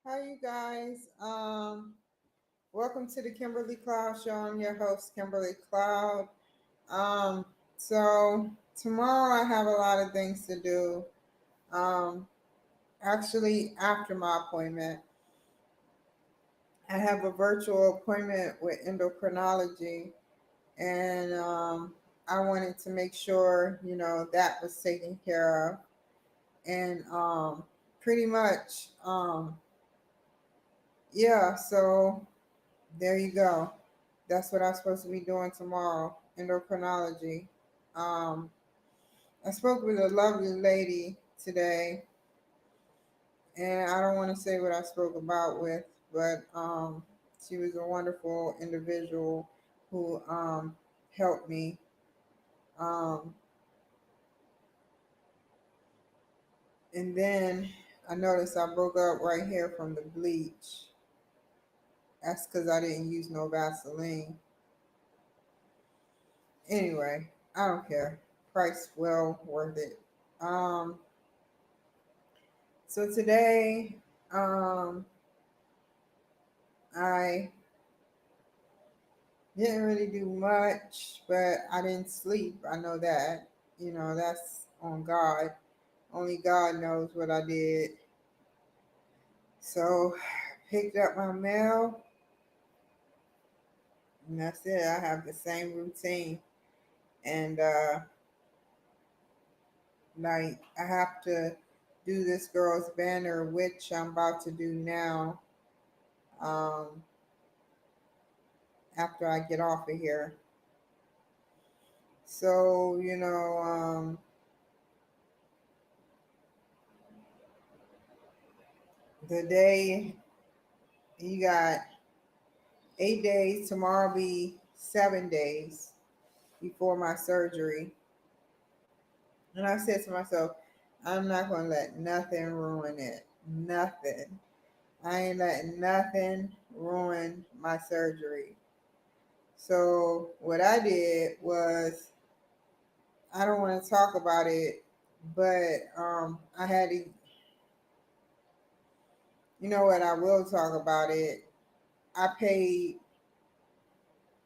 Hi, you guys. Welcome to the Kimberly Cloud Show. I'm your host, Kimberly Cloud. Um, so tomorrow I have a lot of things to do. Um, Actually, after my appointment, I have a virtual appointment with endocrinology, and I wanted to make sure that was taken care of, and pretty much, yeah. So there you go. That's what I'm supposed to be doing tomorrow, endocrinology. Um, I spoke with a lovely lady today, and I don't want to say what I spoke about with, but she was a wonderful individual who helped me. Um, and then I noticed I broke up right here from the bleach. That's because I didn't use no Vaseline. Anyway, I don't care. Price well worth it. Um, So today, um, I didn't really do much, but I didn't sleep. I know that. That's on God. Only God knows what I did. So, picked up my mail, and that's it. I have the same routine, and like I have to do this girl's banner, which I'm about to do now. Um, After I get off of here. So, the day you got 8 days, tomorrow be 7 days before my surgery. And I said to myself, I'm not going to let nothing ruin it. Nothing. I ain't letting nothing ruin my surgery. So what I did was, I don't want to talk about it, but I had to, you know what, I will talk about it. I paid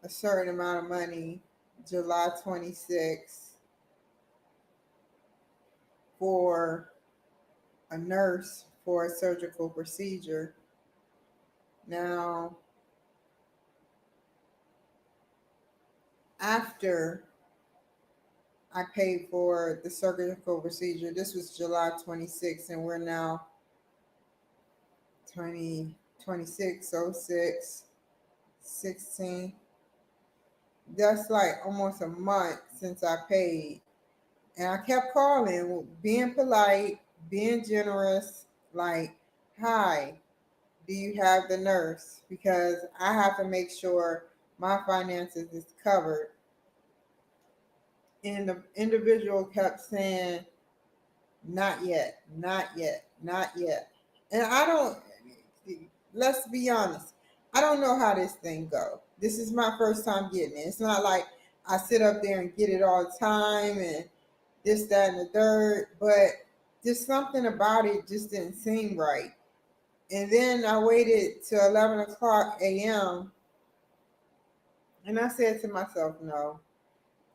a certain amount of money July 26th for a nurse for a surgical procedure. Now, after I paid for the surgical procedure, this was July 26th, and we're now 2026, 06, 16. That's like almost a month since I paid. And I kept calling, being polite, being generous, like, hi, do you have the nurse? Because I have to make sure my finances is covered. And the individual kept saying, not yet, not yet, not yet. And I don't, let's be honest, I don't know how this thing go. This is my first time getting it. It's not like I sit up there and get it all the time and this, that, and the third, but just something about it just didn't seem right. And then I waited till 11 o'clock a.m. and I said to myself, no,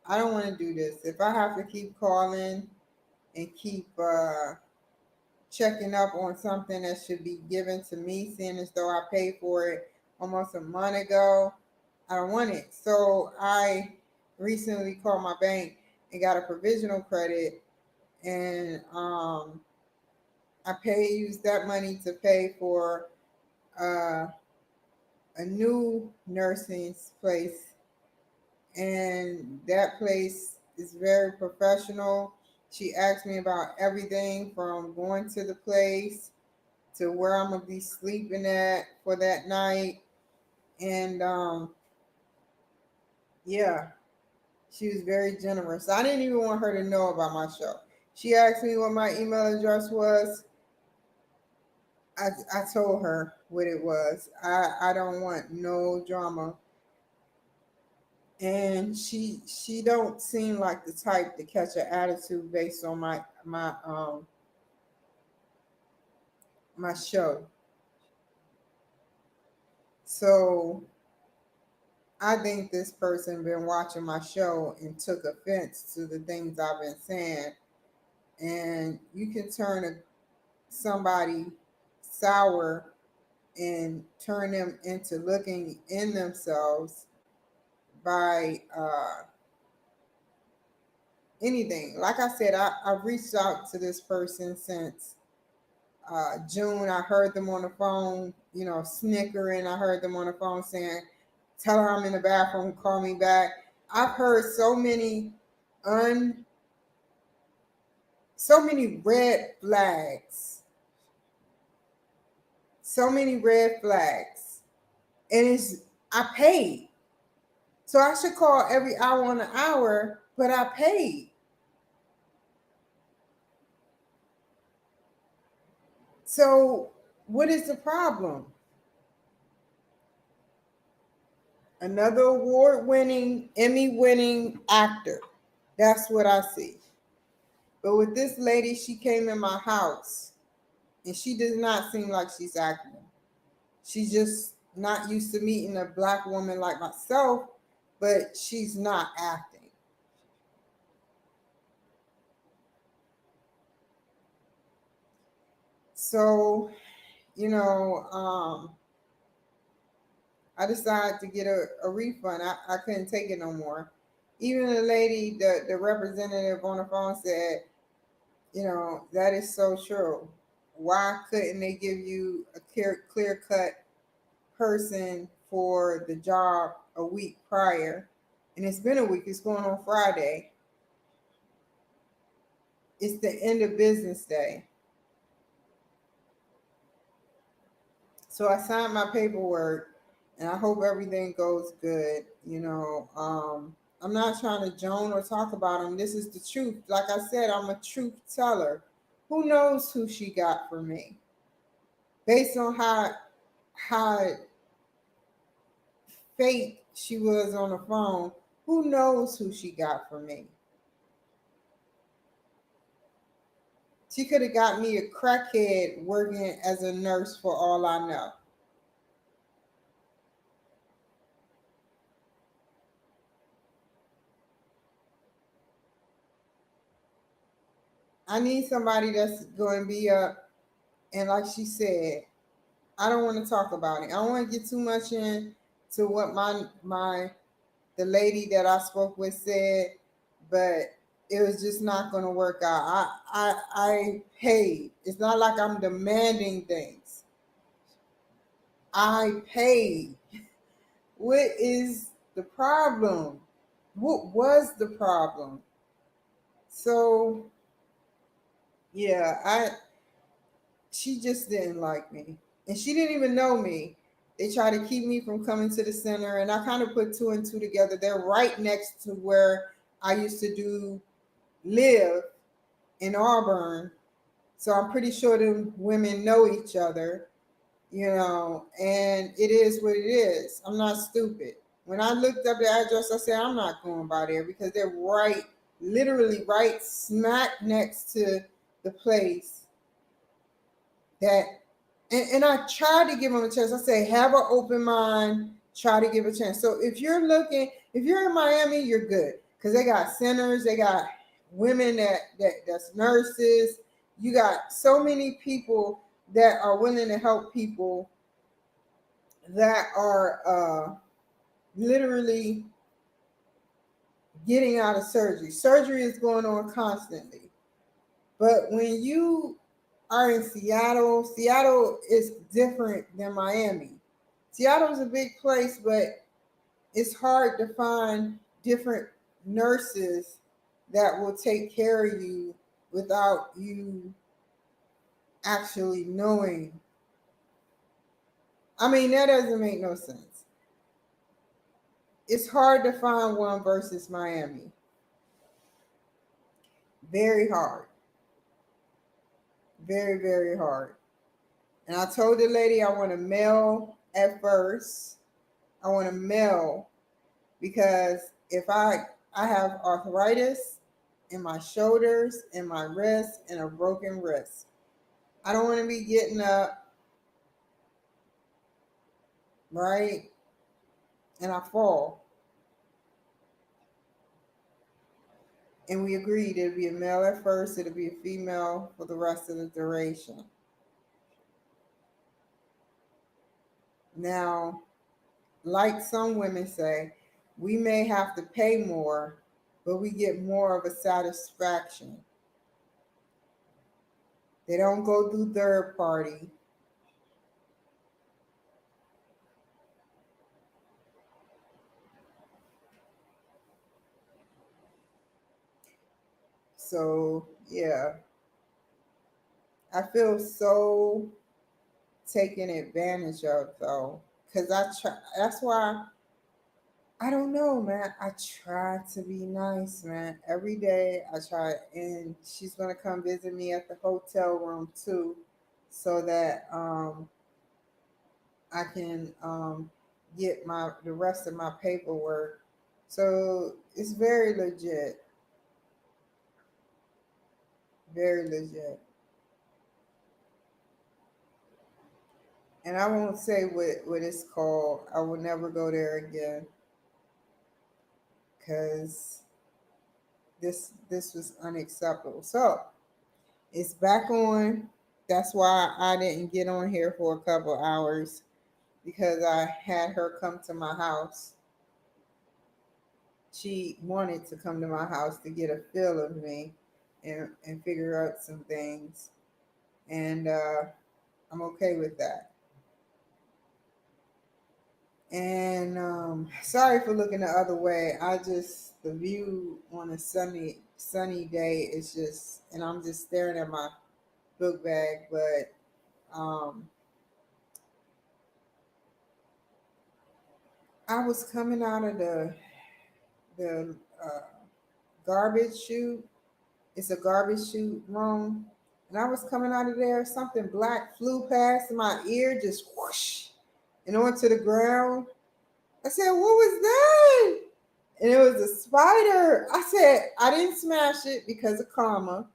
I don't want to do this. If I have to keep calling and keep checking up on something that should be given to me, seeing as though I paid for it almost a month ago, I don't want it. So I recently called my bank and got a provisional credit, and used that money to pay for uh, a new nursing place, and that place is very professional. She asked me about everything from going to the place to where I'm gonna be sleeping at for that night, and yeah, she was very generous. I didn't even want her to know about my show. She asked me what my email address was. I told her what it was. I don't want no drama, and she don't seem like the type to catch an attitude based on my show. So I think this person been watching my show and took offense to the things I've been saying. And you can turn somebody sour and turn them into looking in themselves by anything. Like I said, I've reached out to this person since June. I heard them on the phone, snickering. I heard them on the phone saying, "Tell her I'm in the bathroom, call me back." I've heard un so many red flags, so many red flags, and I paid, so I should call every hour on the hour, but I paid. So what is the problem? Another award-winning, Emmy-winning actor. That's what I see. But with this lady, she came in my house, and she does not seem like she's acting. She's just not used to meeting a black woman like myself, but she's not acting. So, you know, I decided to get a refund. I couldn't take it no more. Even the lady, the representative on the phone said, that is so true. Why couldn't they give you a clear cut person for the job a week prior? And it's been a week, it's going on Friday. It's the end of business day. So I signed my paperwork and I hope everything goes good. I'm not trying to joan or talk about him. This is the truth. Like I said, I'm a truth teller. Who knows who she got for me? Based on how fake she was on the phone, who knows who she got for me? She could have got me a crackhead working as a nurse for all I know. I need somebody that's going to be up, and like she said, I don't want to talk about it. I don't want to get too much into what the lady that I spoke with said, but it was just not going to work out. I paid. It's not like I'm demanding things. I paid. What is the problem? What was the problem? So yeah, she just didn't like me. And she didn't even know me. They tried to keep me from coming to the center, and I kind of put two and two together. They're right next to where I used to live in Auburn. So I'm pretty sure them women know each other, and it is what it is. I'm not stupid. When I looked up the address, I said, I'm not going by there because they're literally right smack next to the place that, and I tried to give them a chance. I say, have an open mind, try to give a chance. So if you're in Miami, you're good because they got centers, they got women that's nurses. You got so many people that are willing to help people that are literally getting out of surgery. Surgery is going on constantly. But when you are in Seattle, Seattle is different than Miami. Seattle's a big place, but it's hard to find different nurses that will take care of you without you actually knowing. I mean, that doesn't make no sense. It's hard to find one versus Miami. Very hard. Very, very hard. And I told the lady I want to mail at first. I want to mail because if I have arthritis in my shoulders, in my wrist, and a broken wrist. I don't want to be getting up right? And I fall. And we agreed it'd be a male at first, it'll be a female for the rest of the duration. Now, like some women say, we may have to pay more, but we get more of a satisfaction. They don't go through third party. So, yeah, I feel so taken advantage of though. Cause I try, that's why I don't know, man. I try to be nice, man. Every day I try, and she's gonna come visit me at the hotel room too, so that I can get my the rest of my paperwork. So it's very legit, very legit. And I won't say what it's called. I will never go there again because this was unacceptable. So it's back on. That's why I didn't get on here for a couple hours because I had her come to my house. She wanted to come to my house to get a feel of me and figure out some things. And I'm okay with that. And sorry for looking the other way. I just the view on a sunny day is just, and I'm just staring at my book bag. But I was coming out of the garbage chute. It's a garbage chute room, and I was coming out of there. Something black flew past my ear, just whoosh, and onto the ground. I said, "What was that?" And it was a spider. I said, I didn't smash it because of karma.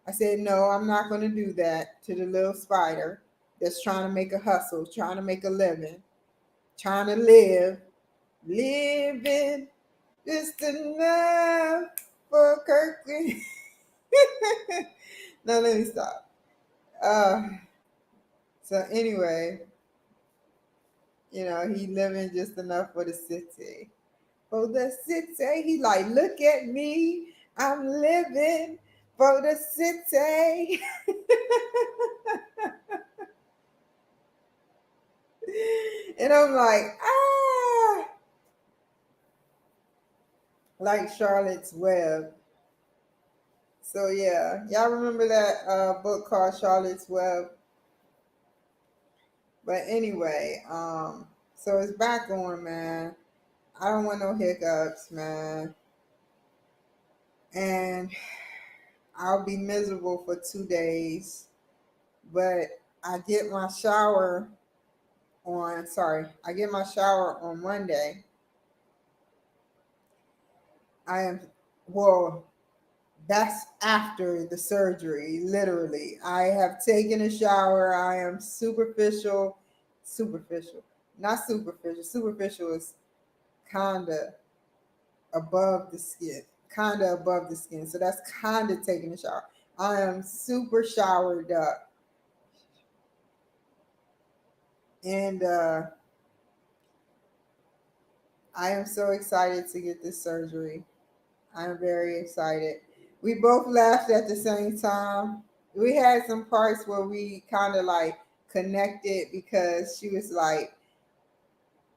I said, no, I'm not going to do that to the little spider that's trying to make a hustle, trying to make a living, trying to living just enough for Kirkland. Now, let me stop. So, anyway, he living just enough for the city. For the city. He like, look at me. I'm living for the city. And I'm like, like Charlotte's Web. So yeah, y'all remember that book called Charlotte's Web? But anyway, so it's back on, man. I don't want no hiccups, man. And I'll be miserable for 2 days. But I get my shower on Monday. I am, well, that's after the surgery, literally. I have taken a shower. I am superficial, not superficial. Superficial is kind of above the skin, So that's kind of taking a shower. I am super showered up. And I am so excited to get this surgery. I'm very excited. We both laughed at the same time. We had some parts where we kind of like connected because she was like,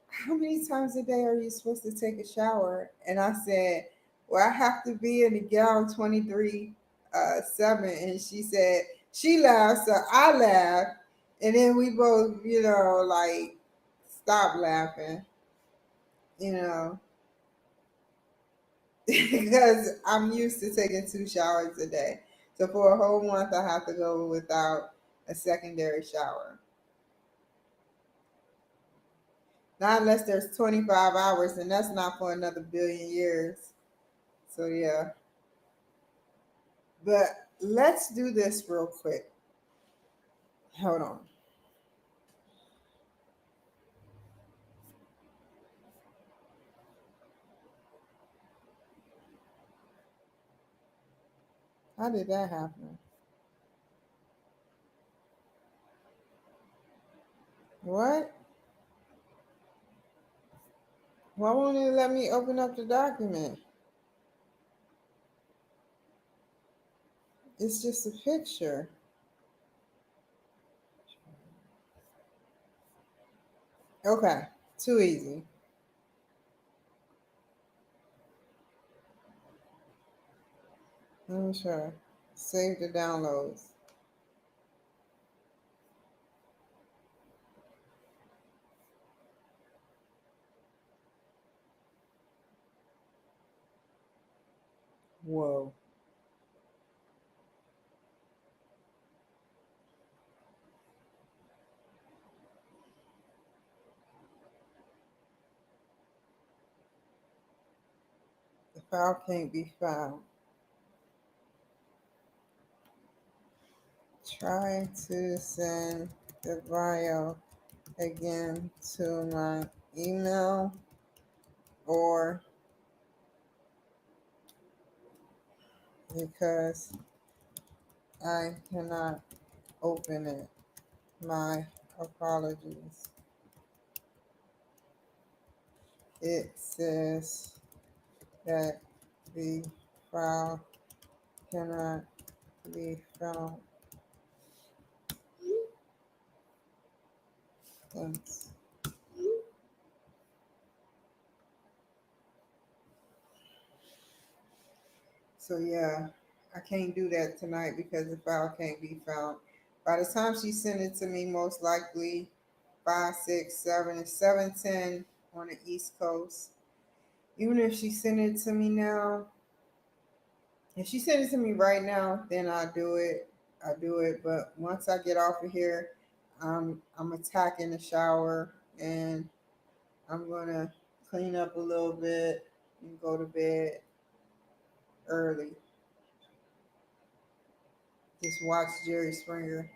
how many times a day are you supposed to take a shower? And I said, well, I have to be in the gown 23 7. And she said, she laughed, so I laughed. And then we both, like stopped laughing, you know. Because I'm used to taking 2 showers a day. So for a whole month, I have to go without a secondary shower. Not unless there's 25 hours, and that's not for another billion years. So yeah. But let's do this real quick. Hold on. How did that happen? What? Why won't it let me open up the document? It's just a picture. Okay, too easy. Let me try. Save the downloads. Whoa. The file can't be found. Try to send the file again to my email or because I cannot open it. My apologies. It says that the file cannot be found. Thanks. So yeah, I can't do that tonight because the file can't be found. By the time she sent it to me, most likely 5, 6, 7, it's 7:10 on the East Coast. Even if she sent it to me now, if she sent it to me right now, then I'll do it. I'll do it. But once I get off of here, I'm attacking the shower and I'm gonna clean up a little bit and go to bed early. Just watch Jerry Springer.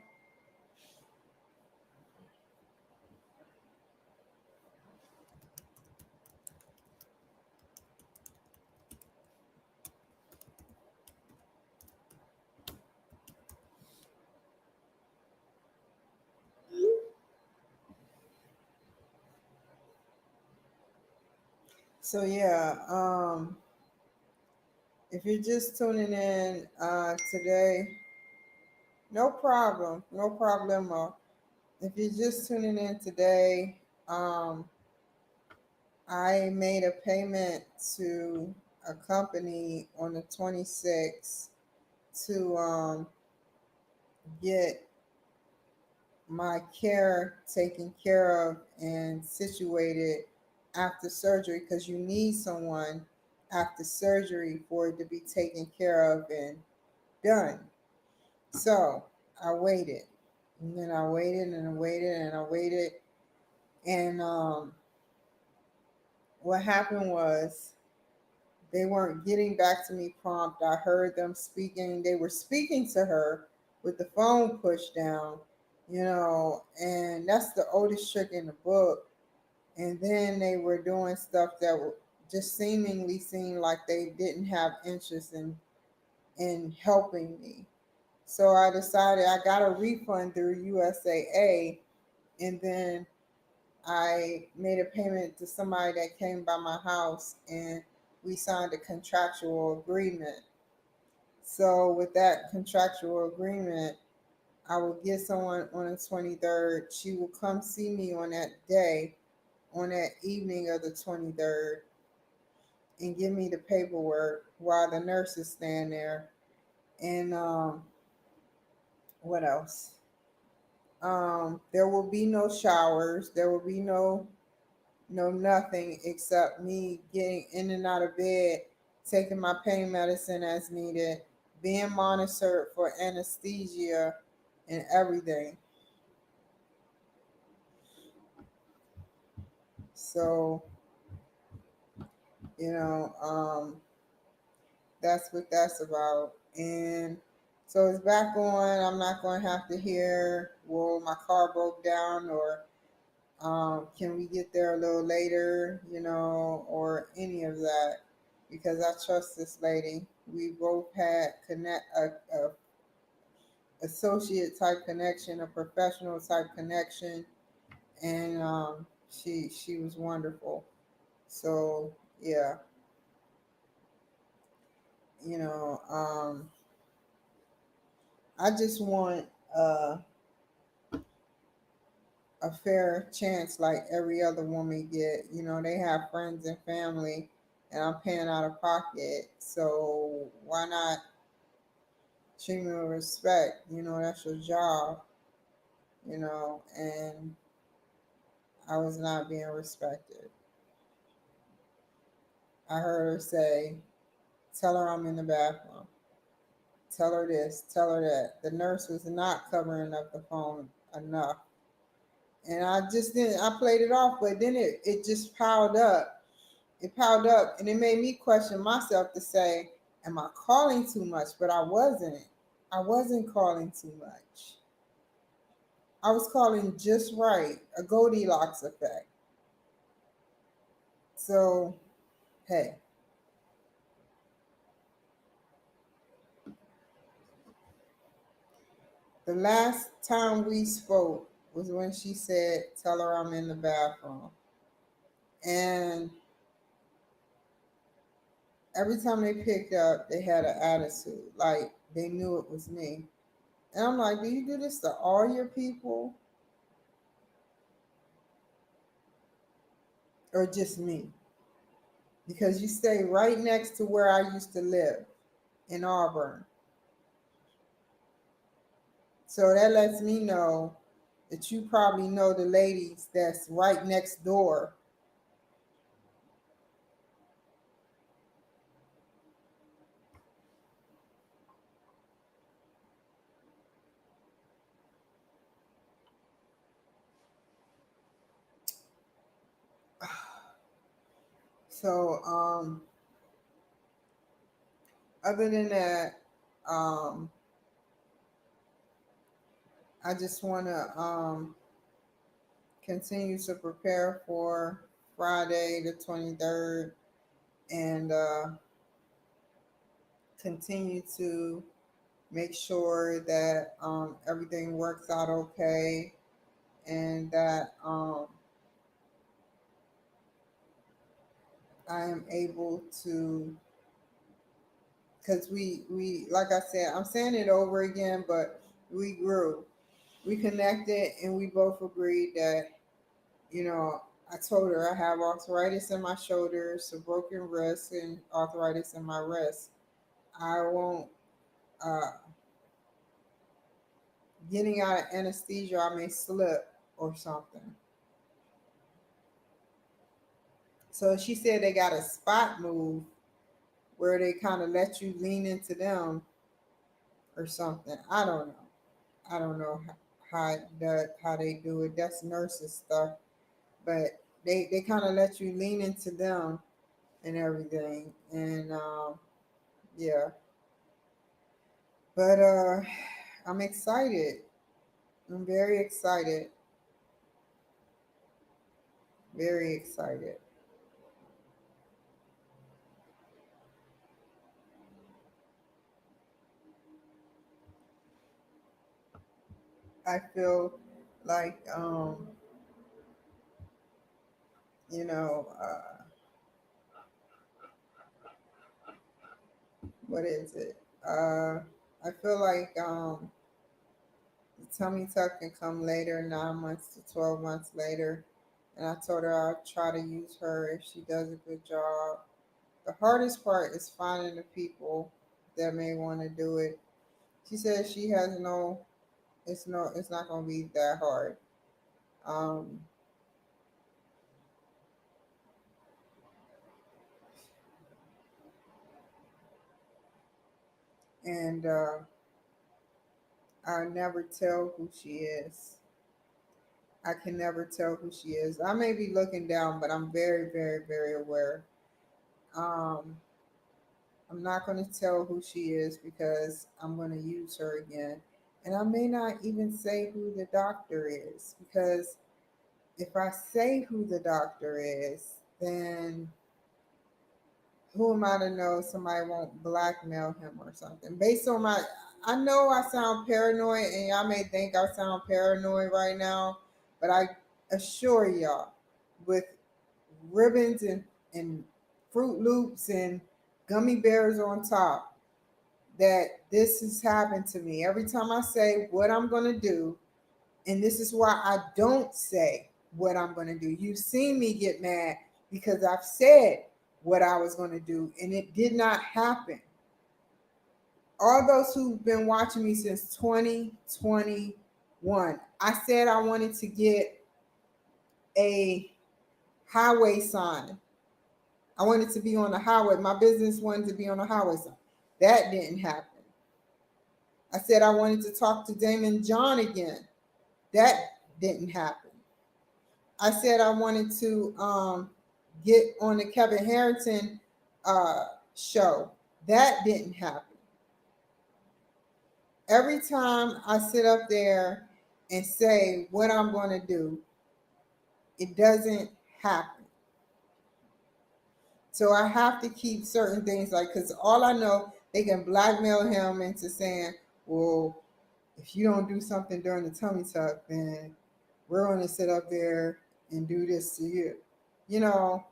So yeah, if you're just tuning in today, no problem, no problemo. If you're just tuning in today, I made a payment to a company on the 26th to get my care taken care of and situated after surgery because you need someone after surgery for it to be taken care of and done. So I waited, and then I waited and I waited and I waited, and what happened was they weren't getting back to me prompt. I heard them speaking. They were speaking to her with the phone pushed down, and that's the oldest trick in the book. And then they were doing stuff that were just seemingly seemed like they didn't have interest in helping me. So I decided I got a refund through USAA, and then I made a payment to somebody that came by my house, and we signed a contractual agreement. So with that contractual agreement, I will get someone on the 23rd. She will come see me on that day, on that evening of the 23rd, and give me the paperwork while the nurses stand there. And what else? There will be no showers. There will be no nothing except me getting in and out of bed, taking my pain medicine as needed, being monitored for anesthesia and everything. So, you know, that's what that's about. And so it's back on. I'm not going to have to hear, well, my car broke down, or can we get there a little later, or any of that. because I trust this lady. We both had a associate type connection, a professional type connection, and she was wonderful. So yeah, you know, I just want a fair chance like every other woman get. You know, they have friends and family, and I'm paying out of pocket. So why not treat me with respect? You know, that's your job. You know, and I was not being respected. I heard her say, "Tell her I'm in the bathroom. Tell her this. Tell her that." The nurse was not covering up the phone enough, and I just didn't. I played it off, but then it just piled up. It piled up, and it made me question myself to say, "Am I calling too much?" But I wasn't. I wasn't calling too much. I was calling just right, a Goldilocks effect. So hey, the last time we spoke was when she said, "Tell her I'm in the bathroom." And every time they picked up, they had an attitude, like they knew it was me. And I'm like, do you do this to all your people or just me? Because you stay right next to where I used to live in Auburn. So that lets me know that you probably know the ladies that's right next door. So other than that, um, I just want to continue to prepare for Friday the 23rd and continue to make sure that everything works out okay and that I am able to, because we like I said, I'm saying it over again, but we grew, we connected, and we both agreed that, you know, I told her I have arthritis in my shoulders, a broken wrist, and arthritis in my wrist. I won't uh, getting out of anesthesia, I may slip or something. So she said they got a spot move where they kind of let you lean into them or something. I don't know. I don't know how they do it. That's nurses stuff, but they kind of let you lean into them and everything. And yeah, but I'm excited. I'm very excited. Very excited. I feel like you know, what is it? I feel like the tummy tuck can come later, 9 months to 12 months later. And I told her I'll try to use her if she does a good job. The hardest part is finding the people that may want to do it. She says she has it's not gonna be that hard. Um, and I never tell who she is. I can never tell who she is. I may be looking down, but I'm very, very, very aware. Um, I'm not going to tell who she is because I'm going to use her again. And I may not even say who the doctor is because if I say who the doctor is, then who am I to know somebody won't blackmail him or something? Based on my, I know I sound paranoid, and y'all may think I sound paranoid right now, but I assure y'all, with ribbons and Fruit Loops and gummy bears on top, that this has happened to me. Every time I say what I'm going to do, and this is why I don't say what I'm going to do. You've seen me get mad because I've said what I was going to do, and it did not happen. All those who've been watching me since 2021, I said I wanted to get a highway sign. I wanted to be on the highway. My business wanted to be on the highway sign. That didn't happen. I said I wanted to talk to Damon John again. That didn't happen. I said I wanted to get on the Kevin Harrington show. That didn't happen. Every time I sit up there and say what I'm going to do, it doesn't happen. So I have to keep certain things, like, because all I know, they can blackmail him into saying, well, if you don't do something during the tummy tuck, then we're going to sit up there and do this to you. You know,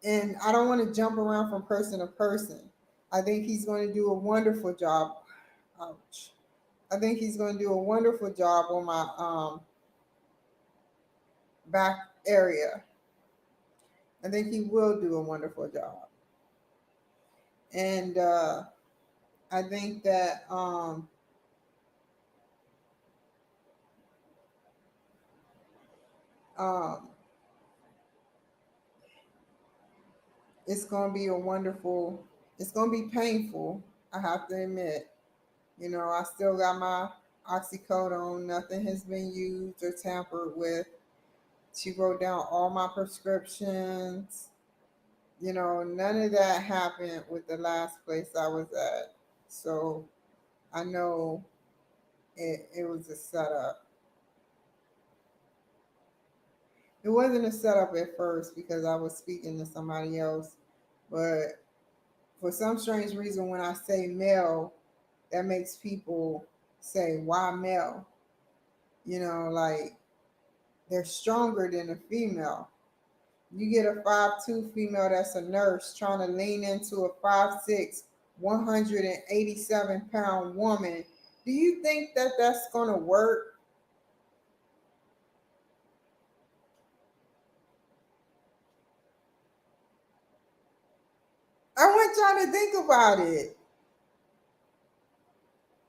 and I don't want to jump around from person to person. I think he's going to do a wonderful job. Ouch. I think he's going to do a wonderful job on my back area. I think he will do a wonderful job. And I think that um, it's going to be a wonderful, it's going to be painful, I have to admit. You know, I still got my oxycodone. Nothing has been used or tampered with. She wrote down all my prescriptions. You know, none of that happened with the last place I was at. So I know it was a setup. It wasn't a setup at first because I was speaking to somebody else, but for some strange reason, when I say male, that makes people say, why male? You know, like they're stronger than a female. You get a 5'2" female that's a nurse trying to lean into a 5'6", 187-pound woman. Do you think that that's going to work? I want y'all to think about it.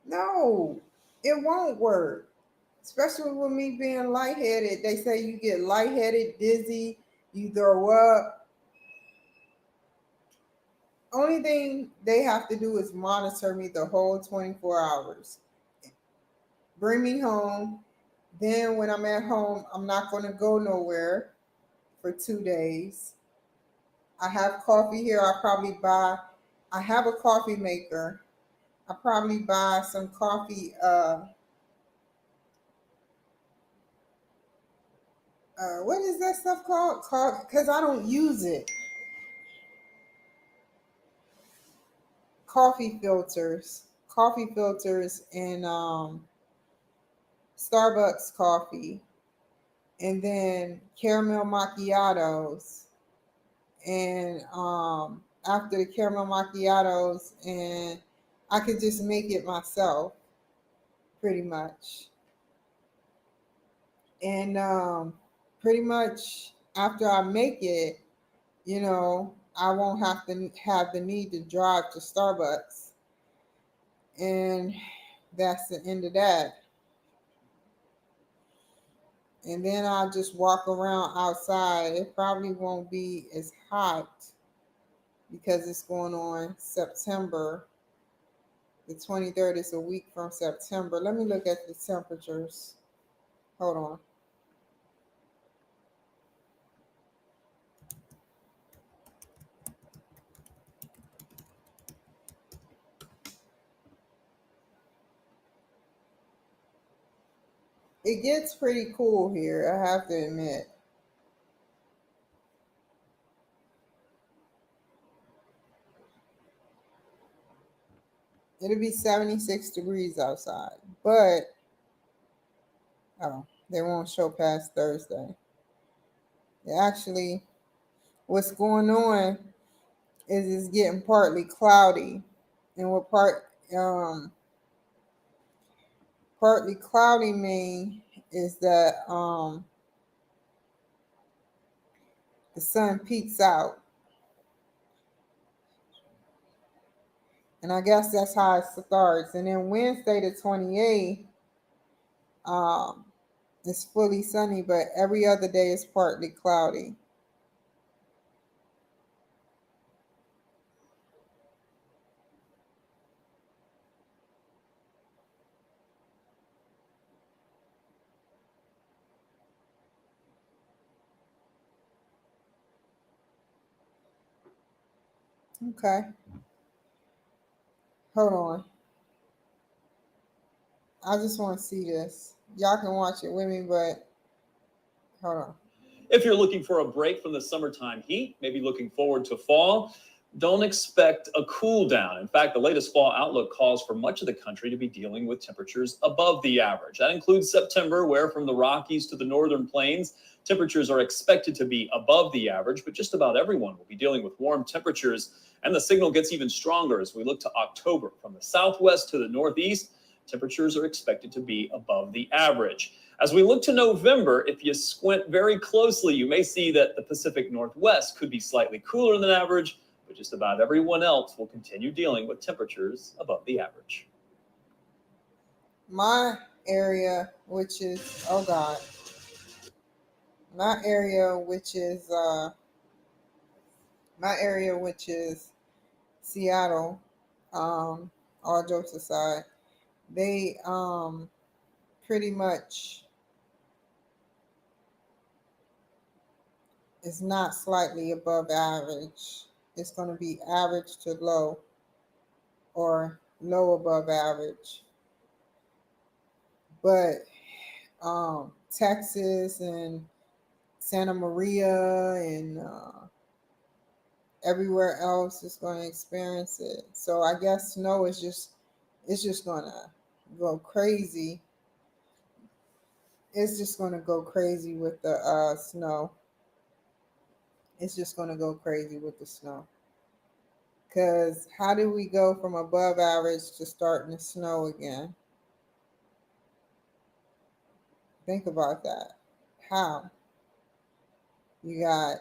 No, it won't work. Especially with me being lightheaded. They say you get lightheaded, dizzy, you throw up. Only thing they have to do is monitor me the whole 24 hours. Bring me home. Then when I'm at home, I'm not going to go nowhere for 2 days. I have coffee here. I have a coffee maker. I probably buy some coffee, what is that stuff called? Because I don't use it. Coffee filters, and Starbucks coffee, and then caramel macchiatos, and after the caramel macchiatos, and I could just make it myself, pretty much. And pretty much after I make it, you know, I won't have to have the need to drive to Starbucks. And that's the end of that. And then I'll just walk around outside. It probably won't be as hot because it's going on September. The 23rd is a week from September. Let me look at the temperatures. Hold on. It gets pretty cool here, I have to admit. It'll be 76 degrees outside, but they won't show past Thursday. Actually, what's going on is it's getting partly cloudy, and what partly cloudy mean is that the sun peeks out, and I guess that's how it starts. And then Wednesday the 28th, it's fully sunny, but every other day is partly cloudy. Okay, hold on. I just want to see this. Y'all can watch it with me, but hold on. If you're looking for a break from the summertime heat, maybe looking forward to fall, don't expect a cool down. In fact, the latest fall outlook calls for much of the country to be dealing with temperatures above the average. That includes September, where from the Rockies to the northern plains, temperatures are expected to be above the average, but just about everyone will be dealing with warm temperatures. And the signal gets even stronger as we look to October. From the southwest to the northeast, temperatures are expected to be above the average. As we look to November, if you squint very closely, you may see that the Pacific Northwest could be slightly cooler than average, but just about everyone else will continue dealing with temperatures above the average. My area, which is, oh God, my area, which is Seattle, all jokes aside, they pretty much is not slightly above average. It's going to be average to low or low above average. But Texas and Santa Maria and everywhere else is going to experience it. So I guess snow is just going to go crazy. It's just going to go crazy with the snow. It's just going to go crazy with the snow. Because how do we go from above average to starting to snow again? Think about that. How? You got,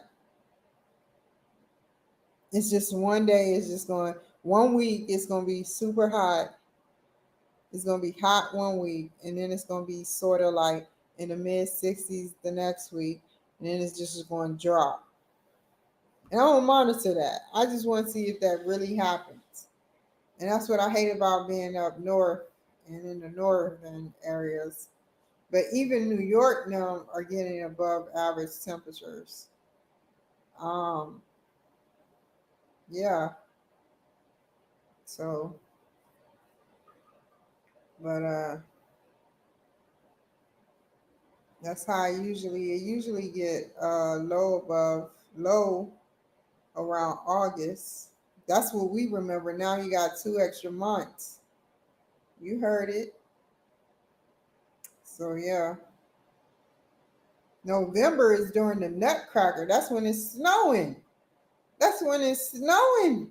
it's just one day, it's just going, 1 week, it's going to be super hot. It's going to be hot 1 week, and then it's going to be sort of like in the mid 60s the next week, and then it's just going to drop. And I don't monitor that. I just want to see if that really happens. And that's what I hate about being up north and in the northern areas. But even New York now are getting above average temperatures. Yeah. So, but that's how it usually get low around August. That's what we remember. Now you got 2 extra months. You heard it. So yeah. November is during the Nutcracker. That's when it's snowing. That's when it's snowing.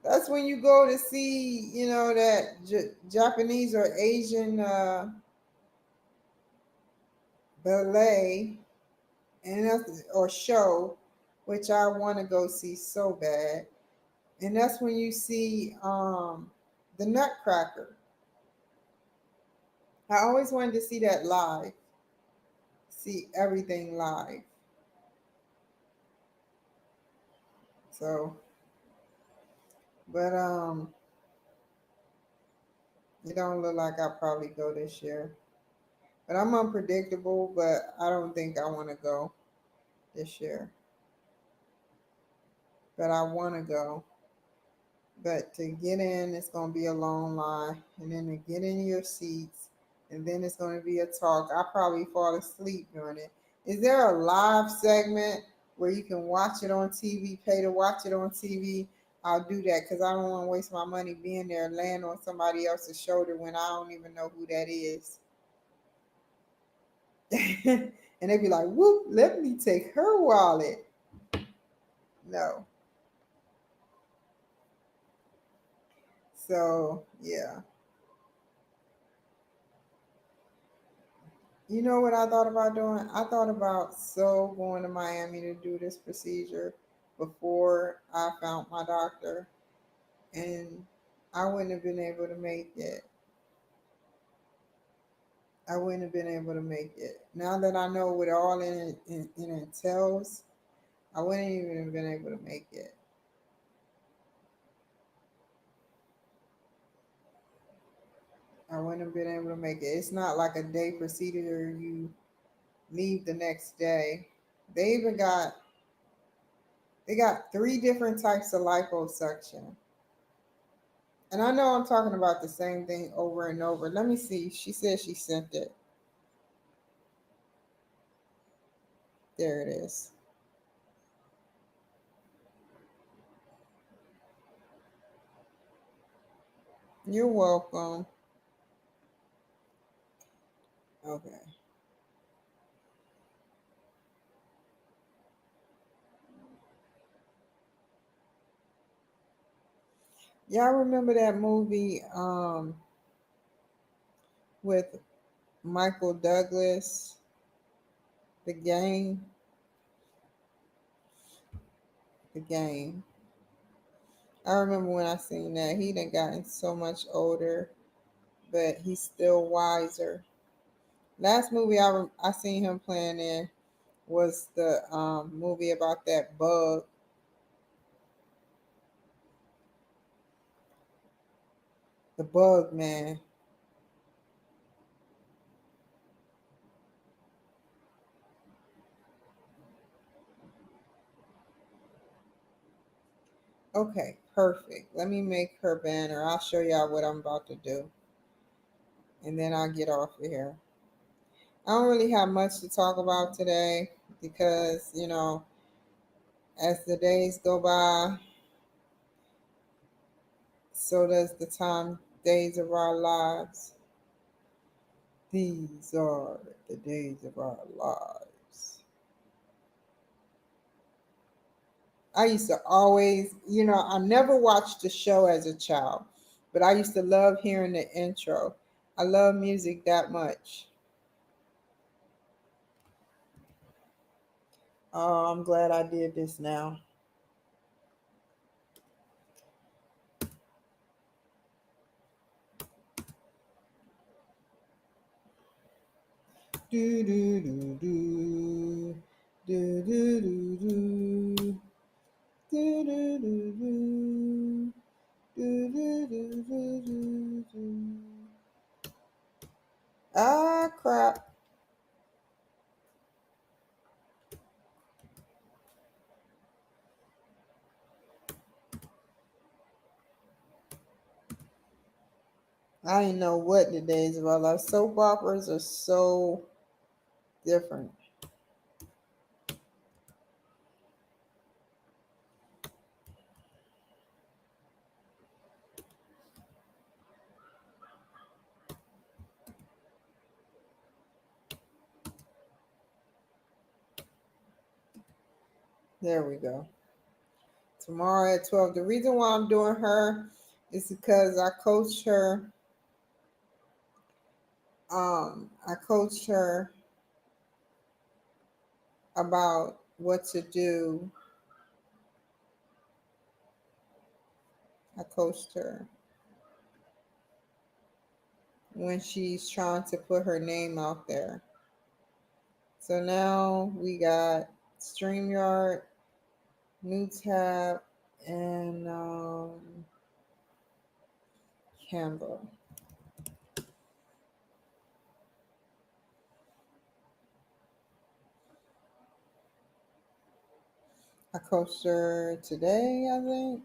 That's when you go to see, that Japanese or Asian ballet or show, which I want to go see so bad. And that's when you see the Nutcracker. I always wanted to see that live. See everything live. So, but it don't look like I'll probably go this year. But I'm unpredictable, but I don't think I want to go this year. But I want to go. But to get in, it's going to be a long line. And then to get in your seats, and then it's going to be a talk. I'll probably fall asleep during it. Is there a live segment where you can watch it on TV, pay to watch it on TV, I'll do that because I don't want to waste my money being there laying on somebody else's shoulder when I don't even know who that is. And they'd be like, whoop, let me take her wallet. No. So, yeah. You know what I thought about doing? I thought about going to Miami to do this procedure before I found my doctor, and I wouldn't have been able to make it. I wouldn't have been able to make it. Now that I know what all it entails, I wouldn't even have been able to make it. I wouldn't have been able to make it. It's not like a day procedure, you leave the next day. They even got 3 different types of liposuction. And I know I'm talking about the same thing over and over. Let me see. She said she sent it. There it is. You're welcome. Okay. Y'all remember that movie with Michael Douglas, The Game? The Game. I remember when I seen that. He done gotten so much older, but he's still wiser. Last movie I seen him playing in was the movie about that bug. The Bug Man. Okay, perfect. Let me make her banner. I'll show y'all what I'm about to do. And then I'll get off of here. I don't really have much to talk about today because, as the days go by, so does the days of our lives. These are the days of our lives. I used to always, I never watched the show as a child, but I used to love hearing the intro. I love music that much. Oh, I'm glad I did this now. Do do do do do do do do do do do do. Do, do, do, do, do, do. Ah, crap. I didn't know what the days of our life. Soap operas are so different. There we go. Tomorrow at 12. The reason why I'm doing her is because I coached her. I coached her about what to do. I coached her when she's trying to put her name out there. So now we got StreamYard, new tab, and Canva. I coached her today, I think.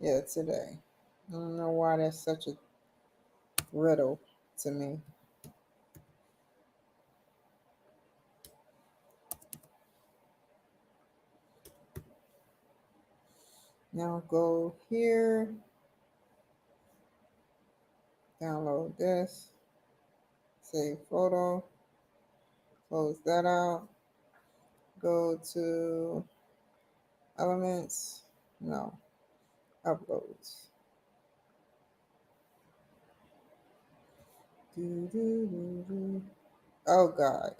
Yeah, today. I don't know why that's such a riddle to me. Now go here, download this, save photo, close that out, go to elements, no, uploads. Oh God.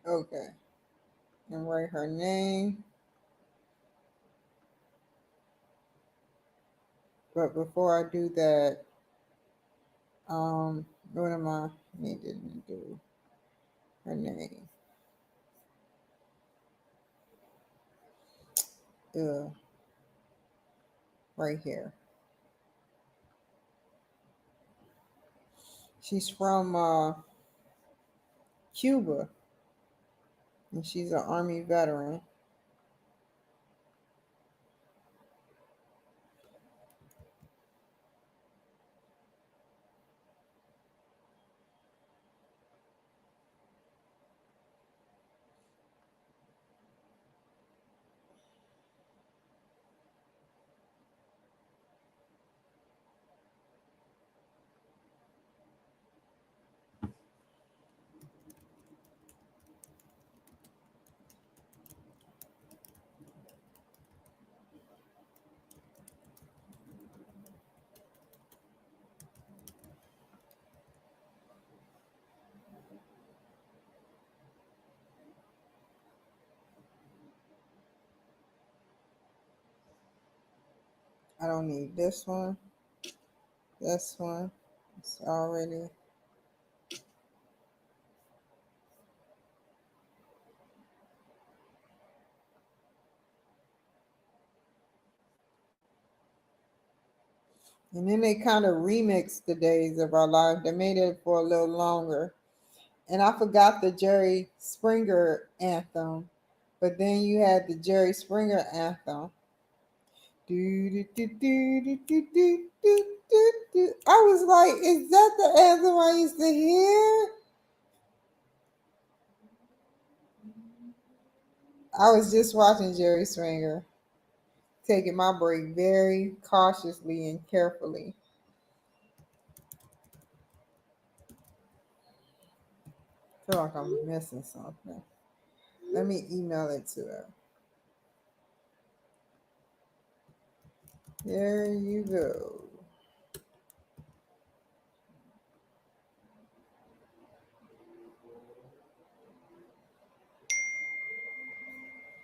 Okay. And write her name. But before I do that, what am I needing to do? Her name. Right here. She's from Cuba, and she's an Army veteran. I don't need this one. This one. It's already. And then they kind of remixed the days of our life. They made it for a little longer. And I forgot the Jerry Springer anthem. But then you had the Jerry Springer anthem. Do, do, do, do, do, do, do, do, do, do. I was like, is that the anthem I used to hear? I was just watching Jerry Springer, taking my break very cautiously and carefully. I feel like I'm missing something. Let me email it to her. There you go.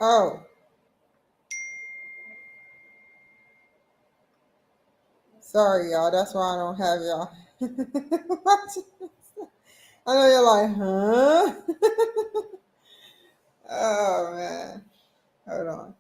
Oh, sorry, y'all. That's why I don't have y'all watching. I know you're like, huh? Oh, man. Hold on.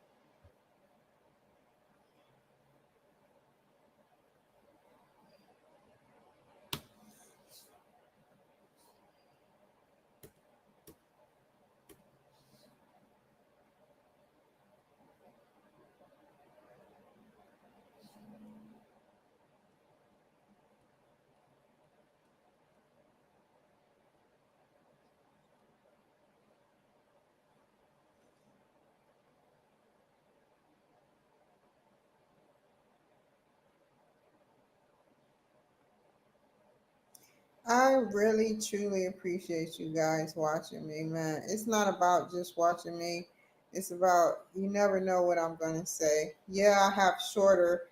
I really truly appreciate you guys watching me, man. It's not about just watching me. It's about you never know what I'm gonna say. Yeah, I have shorter,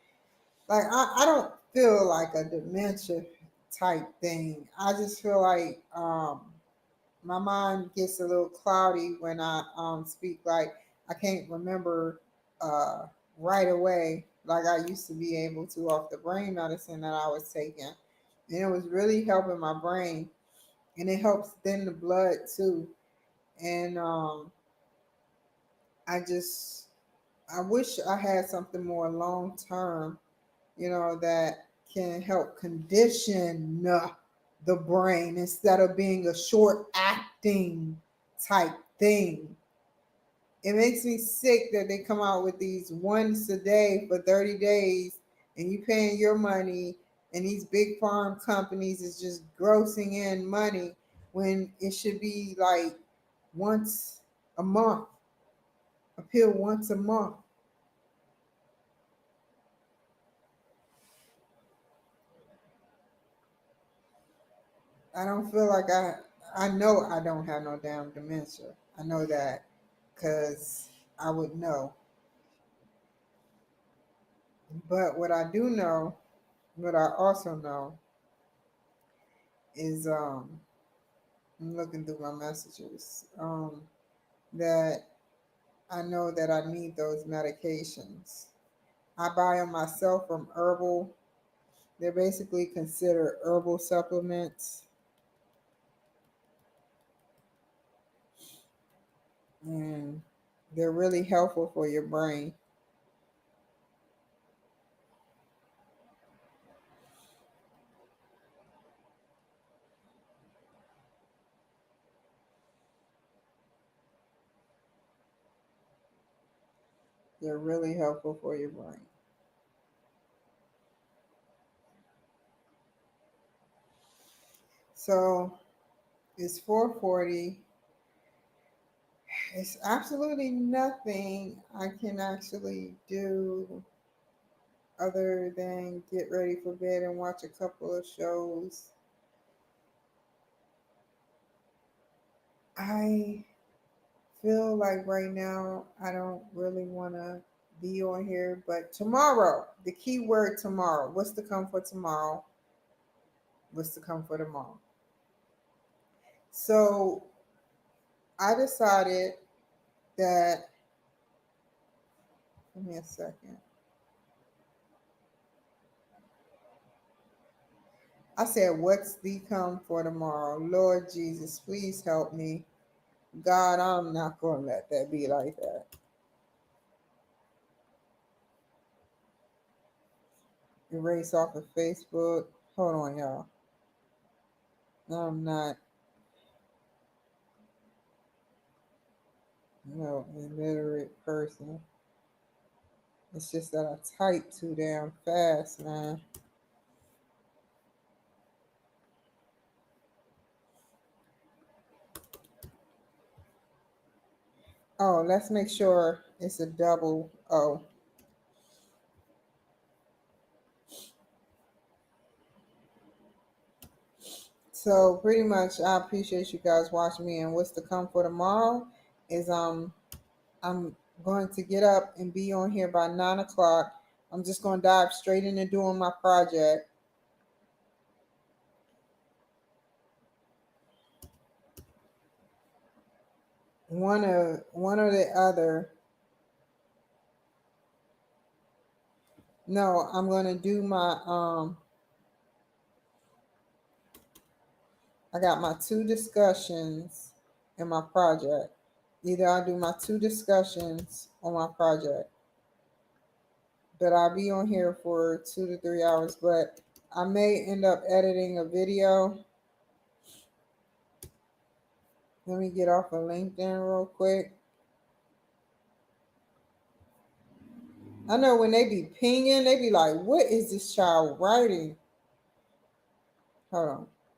like I don't feel like a dementia type thing. I just feel like my mind gets a little cloudy when I speak. Like I can't remember uh right away like I used to be able to off the brain medicine that I was taking. And it was really helping my brain, and it helps thin the blood too. And I just I wish I had something more long term, that can help condition the brain instead of being a short acting type thing. It makes me sick that they come out with these once a day for 30 days and you paying your money And these big farm companies is just grossing in money when it should be like once a month, a pill once a month. I don't feel like I know I don't have no damn dementia. I know that because I would know. But what I do know, what I also know is I'm looking through my messages, that I know that I need those medications. I buy them myself from herbal. They're basically considered herbal supplements. And they're really helpful for your brain. They're really helpful for your brain. So it's 4:40. It's absolutely nothing I can actually do other than get ready for bed and watch a couple of shows. I feel like right now I don't really want to be on here, but tomorrow, the key word tomorrow. What's to come for tomorrow? What's to come for tomorrow? So I decided that, give me a second. I said, what's to come for tomorrow? Lord Jesus, please help me. God, I'm not going to let that be like that. Erase off of Facebook. Hold on, y'all. I'm not no illiterate person. It's just that I type too damn fast, man. Oh, let's make sure it's a double O. So pretty much I appreciate you guys watching me, and what's to come for tomorrow is I'm going to get up and be on here by 9 o'clock. I'm just going to dive straight into doing my project. One or the other. No, I'm going to do my I got my 2 discussions in my project. Either I'll do my 2 discussions on my project, but I'll be on here for 2 to 3 hours. But I may end up editing a video. Let me get off of LinkedIn real quick. I know when they be pinging, they be like, what is this child writing? Hold on.